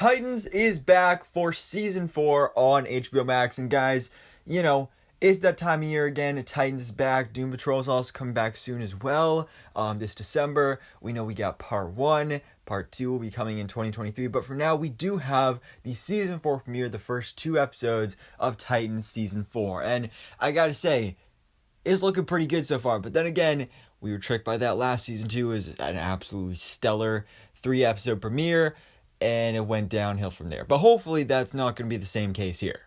Titans is back for season 4 on HBO Max. And guys, it's that time of year again. Titans is back. Doom Patrol's also coming back soon as well. This December. We know we got part 1. Part 2 will be coming in 2023. But for now, we do have the season 4 premiere, the first 2 episodes of Titans season 4. And I gotta say, it's looking pretty good so far. But then again, we were tricked by that last season 2. It was an absolutely stellar 3-episode premiere. And it went downhill from there. But hopefully that's not going to be the same case here.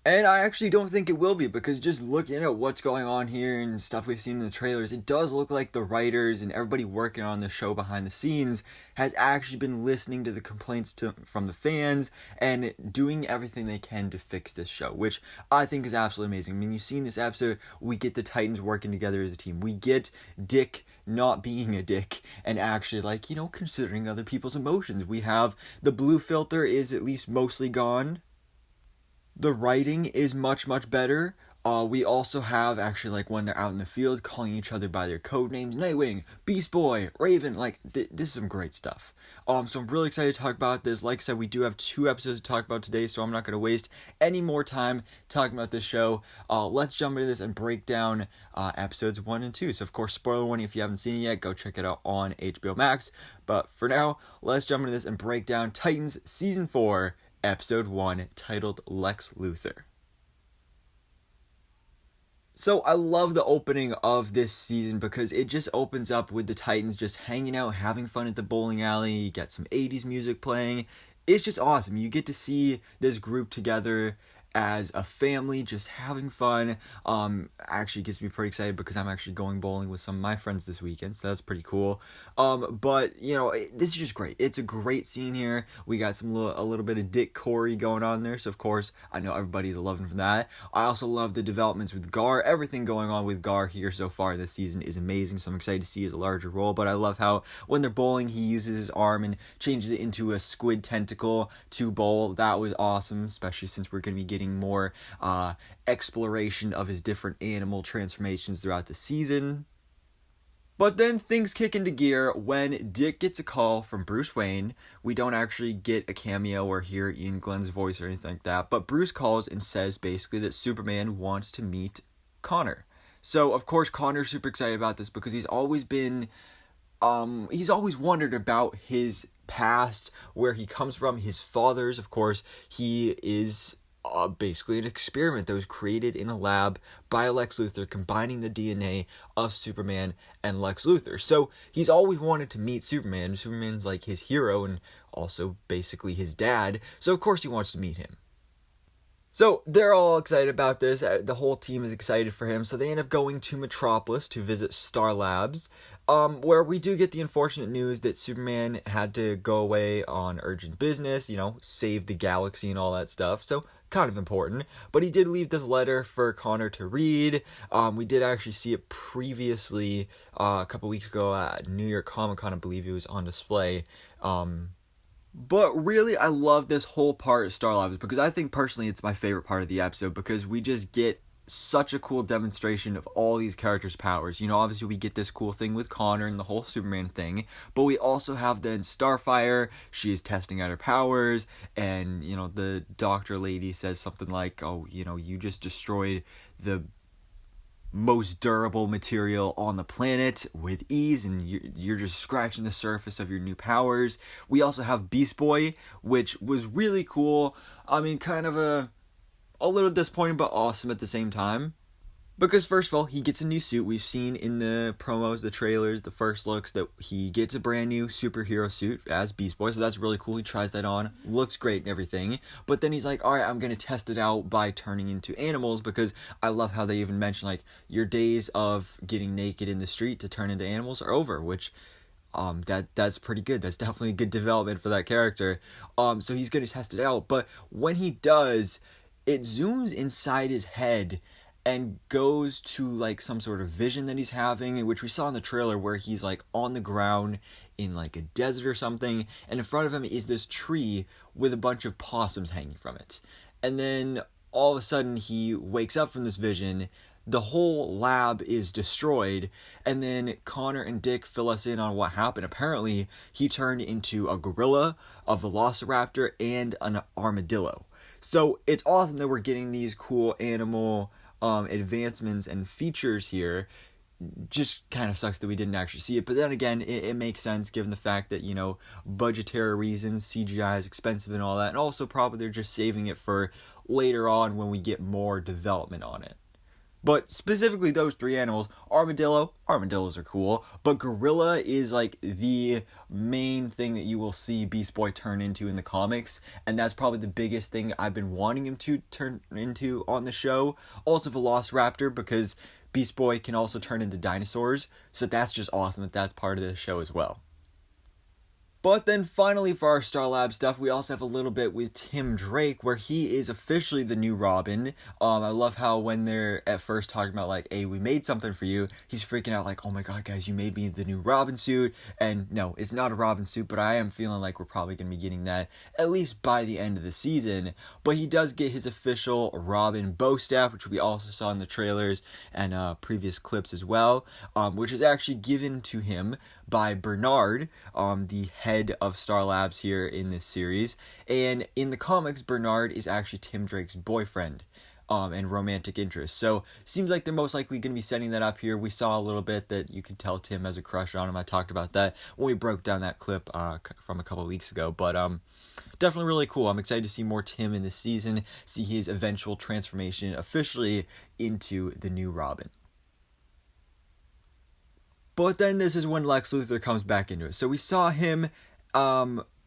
And I actually don't think it will be, because just looking at what's going on here and stuff we've seen in the trailers, it does look like the writers and everybody working on the show behind the scenes has actually been listening to the complaints from the fans and doing everything they can to fix this show, which I think is absolutely amazing. I mean, you see in this episode, we get the Titans working together as a team. We get Dick not being a dick and actually, considering other people's emotions. We have the blue filter is at least mostly gone. The writing is much, much better. We also have actually when they're out in the field calling each other by their code names. Nightwing, Beast Boy, Raven. This is some great stuff. So I'm really excited to talk about this. Like I said, we do have 2 episodes to talk about today, so I'm not going to waste any more time talking about this show. Let's jump into this and break down episodes 1 and 2. So of course, spoiler warning, if you haven't seen it yet, go check it out on HBO Max. But for now, let's jump into this and break down Titans Season 4, Episode 1, titled Lex Luthor. So I love the opening of this season because it just opens up with the Titans just hanging out, having fun at the bowling alley. You get some 80s music playing. It's just awesome. You get to see this group together as a family, just having fun. Actually gets me pretty excited because I'm actually going bowling with some of my friends this weekend, so that's pretty cool. But this is just great. It's a great scene here. We got a little bit of Dick Corey going on there, so of course I know everybody's loving from that. I also love the developments with Gar. Everything going on with Gar here so far this season is amazing, so I'm excited to see his larger role. But I love how when they're bowling, he uses his arm and changes it into a squid tentacle to bowl. That was awesome, especially since we're going to be getting more exploration of his different animal transformations throughout the season. But then things kick into gear when Dick gets a call from Bruce Wayne. We don't actually get a cameo or hear Ian Glenn's voice or anything like that, but Bruce calls and says basically that Superman wants to meet Connor. So of course Connor's super excited about this because he's always wondered about his past, where he comes from. His father's, of course, he is basically an experiment that was created in a lab by Lex Luthor, combining the DNA of Superman and Lex Luthor. So he's always wanted to meet Superman. Superman's his hero and also basically his dad. So of course he wants to meet him. So they're all excited about this. The whole team is excited for him. So they end up going to Metropolis to visit Star Labs, where we do get the unfortunate news that Superman had to go away on urgent business, save the galaxy and all that stuff. So kind of important. But he did leave this letter for Connor to read. We did actually see it previously a couple weeks ago at New York Comic Con. I believe it was on display. But really, I love this whole part of Star Labs because I think personally it's my favorite part of the episode because we just get such a cool demonstration of all these characters' powers. Obviously we get this cool thing with Connor and the whole Superman thing, but we also have then Starfire. She is testing out her powers, and the doctor lady says something like, "Oh, you just destroyed the most durable material on the planet with ease, and you're just scratching the surface of your new powers." We also have Beast Boy, which was really cool. I mean, kind of a little disappointing, but awesome at the same time. Because first of all, he gets a new suit. We've seen in the promos, the trailers, the first looks that he gets a brand new superhero suit as Beast Boy. So that's really cool. He tries that on. Looks great and everything. But then he's like, all right, I'm going to test it out by turning into animals, because I love how they even mention your days of getting naked in the street to turn into animals are over, which that's pretty good. That's definitely a good development for that character. So he's going to test it out. But when he does, it zooms inside his head and goes to some sort of vision that he's having, which we saw in the trailer, where he's on the ground in a desert or something, and in front of him is this tree with a bunch of possums hanging from it. And then all of a sudden he wakes up from this vision. the whole lab is destroyed, and then Connor and Dick fill us in on what happened. Apparently, he turned into a gorilla, a velociraptor, and an armadillo. So it's awesome that we're getting these cool animal advancements and features here. Just kind of sucks that we didn't actually see it, but then again, it makes sense given the fact that, you know, budgetary reasons, CGI is expensive and all that, and also probably they're just saving it for later on when we get more development on it. But specifically those three animals, armadillos are cool, but gorilla is like the main thing that you will see Beast Boy turn into in the comics, and that's probably the biggest thing I've been wanting him to turn into on the show. Also Velociraptor, because Beast Boy can also turn into dinosaurs, so that's just awesome that that's part of the show as well. But then finally for our Star Lab stuff, we also have a little bit with Tim Drake, where he is officially the new Robin. I love how when they're at first talking about like, hey, we made something for you, he's freaking out like, oh my god guys, you made me the new Robin suit. And no, it's not a Robin suit, but I am feeling like we're probably going to be getting that at least by the end of the season. But he does get his official Robin bow staff, which we also saw in the trailers and previous clips as well, which is actually given to him by Bernard, the head of Star Labs here in this series. And in the comics, Bernard is actually Tim Drake's boyfriend and romantic interest. So seems like they're most likely going to be setting that up here. We saw a little bit that you could tell Tim has a crush on him. I talked about that when we broke down that clip from a couple weeks ago. But definitely really cool. I'm excited to see more Tim in this season, see his eventual transformation officially into the new Robin. But then this is when Lex Luthor comes back into it. So we saw him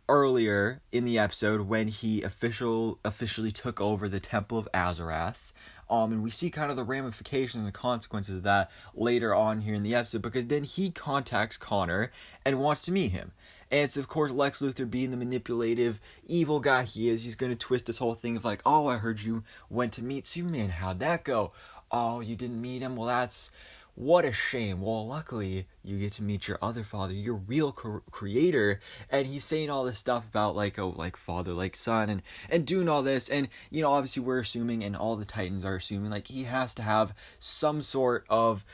earlier in the episode when he officially took over the Temple of Azarath. And we see kind of the ramifications and the consequences of that later on here in the episode, because then he contacts Connor and wants to meet him. And it's, of course, Lex Luthor being the manipulative, evil guy he is. He's going to twist this whole thing of like, oh, I heard you went to meet Superman. How'd that go? Oh, you didn't meet him? Well, what a shame. Well, luckily, you get to meet your other father, your real creator, and he's saying all this stuff about, like, oh, like father, like son, and doing all this, and, you know, obviously we're assuming, and all the Titans are assuming, like, he has to have some sort of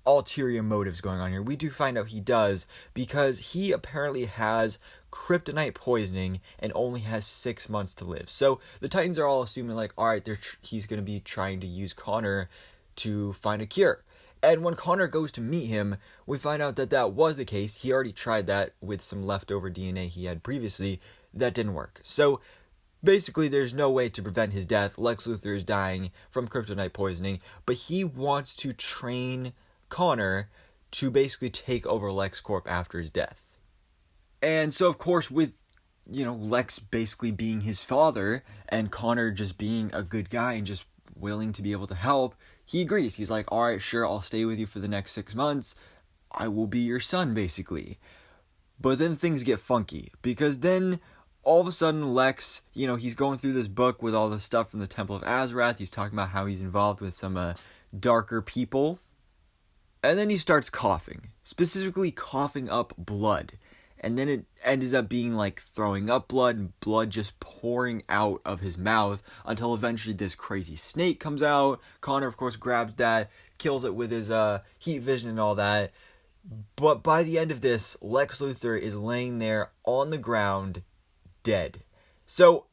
ulterior motives going on here. We do find out he does, because he apparently has kryptonite poisoning and only has 6 months to live. So, the Titans are all assuming, like, alright, he's going to be trying to use Connor to find a cure. And when Connor goes to meet him, we find out that that was the case. He already tried that with some leftover DNA he had previously. That didn't work. So, basically, there's no way to prevent his death. Lex Luthor is dying from kryptonite poisoning, but he wants to train Connor to basically take over LexCorp after his death. And so, of course, with, you know, Lex basically being his father, and Connor just being a good guy and just willing to be able to help, he agrees. He's like, alright, sure, I'll stay with you for the next 6 months. I will be your son, basically. But then things get funky, because then all of a sudden Lex, you know, he's going through this book with all the stuff from the Temple of Azarath. He's talking about how he's involved with some darker people. And then he starts coughing, specifically coughing up blood. And then it ends up being like throwing up blood and blood just pouring out of his mouth until eventually this crazy snake comes out. Connor, of course, grabs that, kills it with his heat vision and all that. But by the end of this, Lex Luthor is laying there on the ground, dead. So,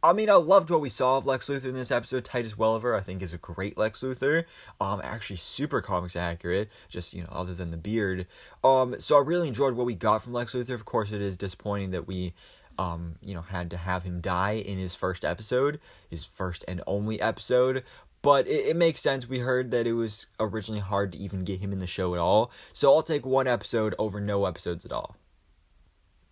I mean, I loved what we saw of Lex Luthor in this episode. Titus Welliver, I think, is a great Lex Luthor. Actually super comics accurate, just, you know, other than the beard. So I really enjoyed what we got from Lex Luthor. Of course, it is disappointing that we, you know, had to have him die in his first episode, his first and only episode. But it makes sense. We heard that it was originally hard to even get him in the show at all. So I'll take one episode over no episodes at all.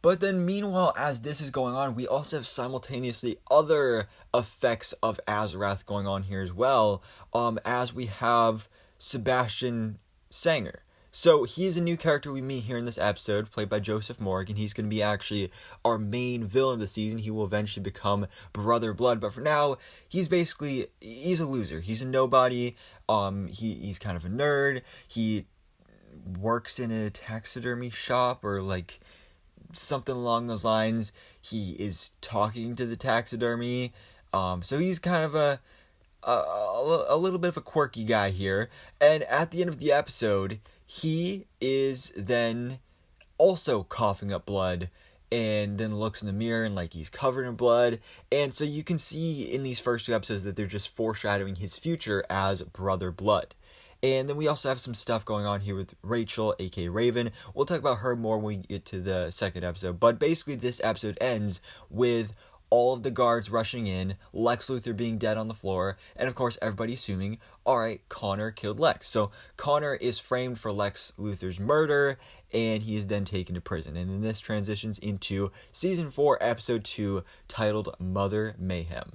But then meanwhile, as this is going on, we also have simultaneously other effects of Azarath going on here as well, as we have Sebastian Sanger. So he's a new character we meet here in this episode, played by Joseph Morgan. He's going to be actually our main villain of the season. He will eventually become Brother Blood, but for now, he's a loser. He's a nobody. He's kind of a nerd. He works in a taxidermy shop, or like something along those lines. He is talking to the taxidermy. So he's kind of a little bit of a quirky guy here. And at the end of the episode, he is then also coughing up blood, and then looks in the mirror and like he's covered in blood. And so you can see in these first 2 episodes that they're just foreshadowing his future as Brother Blood. And then we also have some stuff going on here with Rachel, aka Raven. We'll talk about her more when we get to the second episode. But basically this episode ends with all of the guards rushing in, Lex Luthor being dead on the floor, and of course everybody assuming, alright, Connor killed Lex. So Connor is framed for Lex Luthor's murder, and he is then taken to prison. And then this transitions into Season 4, Episode 2, titled Mother Mayhem.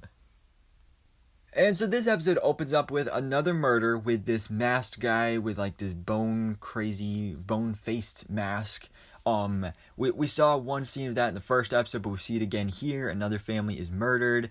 And so this episode opens up with another murder with this masked guy with like this bone-faced mask. We saw one scene of that in the first episode, but we see it again here. Another family is murdered,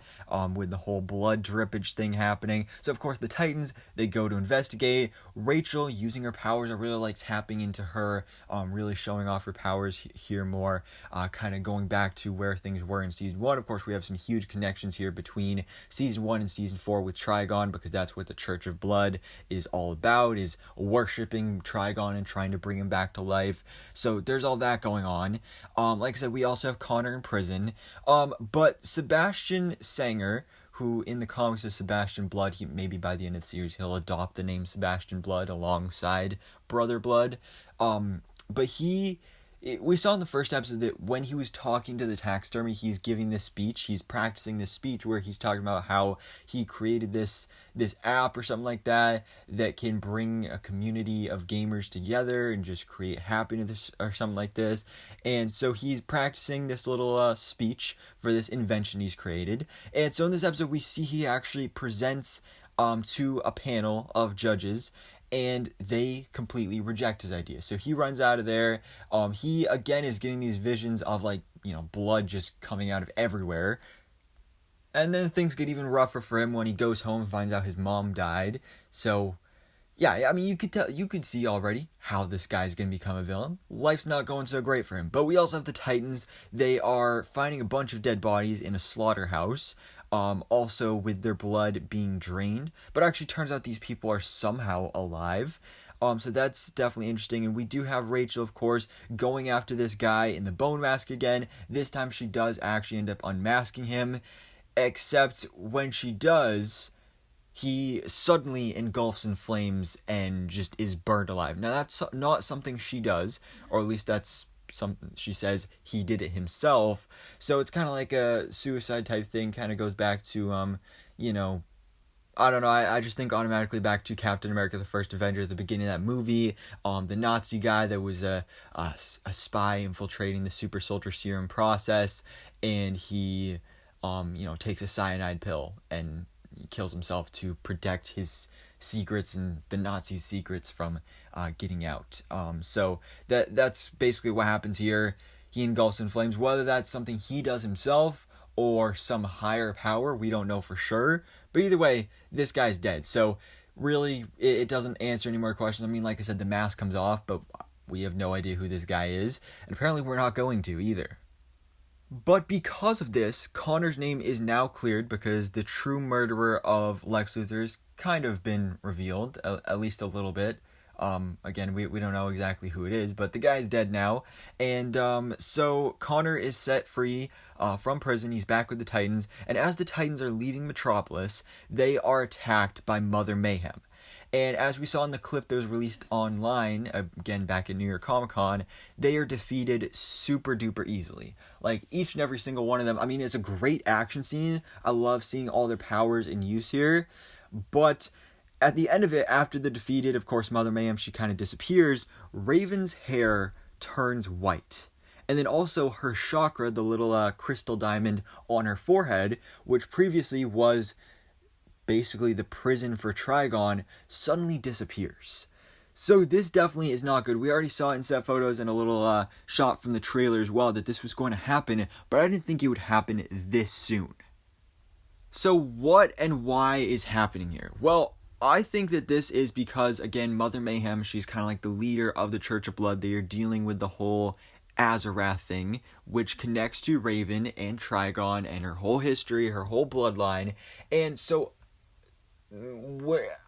with the whole blood drippage thing happening. So of course the Titans, they go to investigate. Rachel, using her powers, I really like tapping into her, really showing off her powers here more, kind of going back to where things were in Season 1. Of course, we have some huge connections here between Season 1 and Season 4 with Trigon, because that's what the Church of Blood is all about, is worshipping Trigon and trying to bring him back to life. So there's all that going on. Like I said, we also have Connor in prison. But Sebastian Sanger, who in the comics is Sebastian Blood, maybe by the end of the series he'll adopt the name Sebastian Blood alongside Brother Blood. But we saw in the first episode that when he was talking to the taxidermy, he's giving this speech. He's practicing this speech where he's talking about how he created this app or something like that can bring a community of gamers together and just create happiness or something like this. And so he's practicing this little speech for this invention he's created. And so in this episode, we see he actually presents to a panel of judges, and they completely reject his idea. So he runs out of there. He, again, is getting these visions of, like, blood just coming out of everywhere. And then things get even rougher for him when he goes home and finds out his mom died. So, yeah, I mean, you could see already how this guy's going to become a villain. Life's not going so great for him. But we also have the Titans. They are finding a bunch of dead bodies in a slaughterhouse. Also with their blood being drained, but actually turns out these people are somehow alive. So that's definitely interesting. And we do have Rachel, of course, going after this guy in the bone mask again. This time she does actually end up unmasking him, except when she does, he suddenly engulfs in flames and just is burned alive. Now that's not something she does, or at least that's something she says he did it himself. So it's kind of like a suicide type thing. Kind of goes back to I don't know, I just think automatically back to Captain America the First Avenger at the beginning of that movie. The Nazi guy that was a spy infiltrating the super soldier serum process, and he takes a cyanide pill and kills himself to protect his secrets and the Nazi secrets from getting out. So that's basically what happens here. He engulfs in flames. Whether that's something he does himself or some higher power, we don't know for sure. But either way, this guy's dead. So really, it doesn't answer any more questions. I mean, like I said, the mask comes off, but we have no idea who this guy is. And apparently we're not going to either. But because of this, Connor's name is now cleared because the true murderer of Lex Luthor's kind of been revealed, at least a little bit. Again, we don't know exactly who it is, but the guy's dead now. And so Connor is set free from prison. He's back with the Titans. And as the Titans are leaving Metropolis, they are attacked by Mother Mayhem. And as we saw in the clip that was released online, again back in New York Comic Con, they are defeated super duper easily. Like each and every single one of them. I mean, it's a great action scene. I love seeing all their powers in use here. But at the end of it, after they're defeated, of course, Mother Mayhem, she kind of disappears. Raven's hair turns white. And then also her chakra, the little crystal diamond on her forehead, which previously was basically the prison for Trigon, suddenly disappears. So this definitely is not good. We already saw in set photos and a little shot from the trailer as well that this was going to happen, but I didn't think it would happen this soon. So what and why is happening here? Well, I think that this is because, again, Mother Mayhem, she's kind of like the leader of the Church of Blood. They are dealing with the whole Azarath thing, which connects to Raven and Trigon and her whole history, her whole bloodline. And so where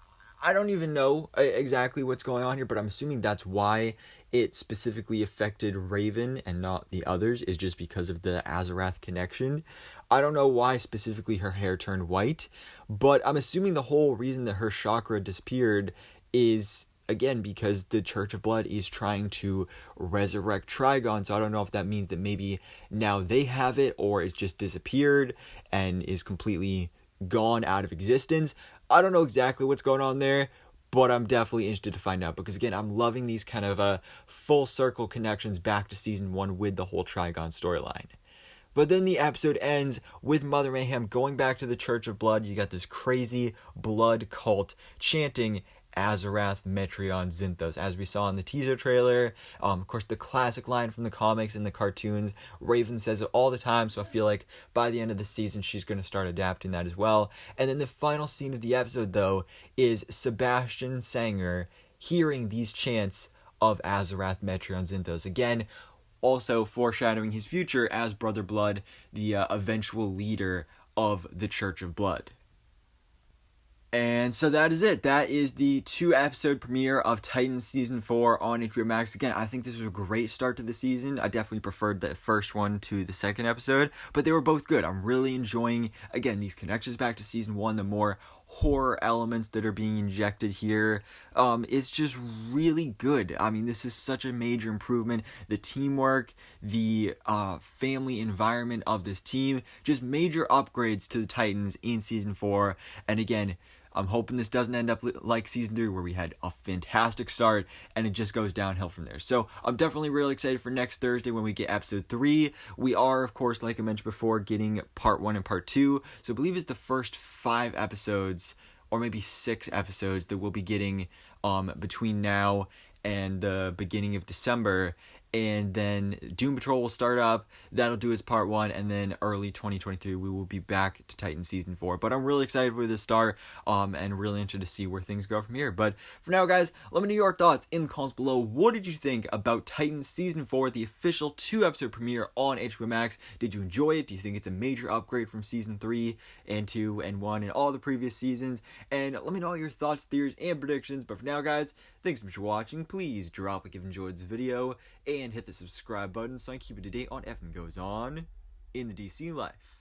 I don't even know exactly what's going on here, but I'm assuming that's why it specifically affected Raven and not the others, is just because of the Azarath connection. I don't know why specifically her hair turned white, but I'm assuming the whole reason that her chakra disappeared is, again, because the Church of Blood is trying to resurrect Trigon. So I don't know if that means that maybe now they have it, or it's just disappeared and is completely gone out of existence. I don't know exactly what's going on there, but I'm definitely interested to find out, because again, I'm loving these kind of full circle connections back to season 1 with the whole Trigon storyline. But then the episode ends with Mother Mayhem going back to the Church of Blood. You got this crazy blood cult chanting Azarath, Metreon, Zinthos, as we saw in the teaser trailer. Of course, the classic line from the comics and the cartoons. Raven says it all the time, so I feel like by the end of the season, she's going to start adapting that as well. And then the final scene of the episode, though, is Sebastian Sanger hearing these chants of Azarath, Metreon, Zinthos. Again, also foreshadowing his future as Brother Blood, the eventual leader of the Church of Blood. And so that is it. That is the 2-episode premiere of Titans Season 4 on HBO Max. Again, I think this was a great start to the season. I definitely preferred the first one to the second episode, but they were both good. I'm really enjoying, again, these connections back to Season 1, the more horror elements that are being injected here. It's just really good. I mean, this is such a major improvement. The teamwork, the family environment of this team, just major upgrades to the Titans in Season 4. And again, I'm hoping this doesn't end up like Season 3, where we had a fantastic start and it just goes downhill from there. So I'm definitely really excited for next Thursday when we get Episode 3. We are, of course, like I mentioned before, getting Part 1 and Part 2. So I believe it's the first 5 episodes, or maybe 6 episodes, that we'll be getting between now and the beginning of December. And then Doom Patrol will start up. That'll do its Part 1, and then early 2023 we will be back to Titan Season 4. But I'm really excited for this start, and really interested to see where things go from here. But for now, guys, let me know your thoughts in the comments below. What did you think about Titan Season 4, the official 2-episode premiere on HBO Max? Did you enjoy it? Do you think it's a major upgrade from Season 3 and 2 and 1 and all the previous seasons? And let me know all your thoughts, theories, and predictions. But for now, guys, thanks so much for watching. Please drop a like if you enjoyed this video, and hit the subscribe button so I can keep you up to date on everything goes on in the DC life.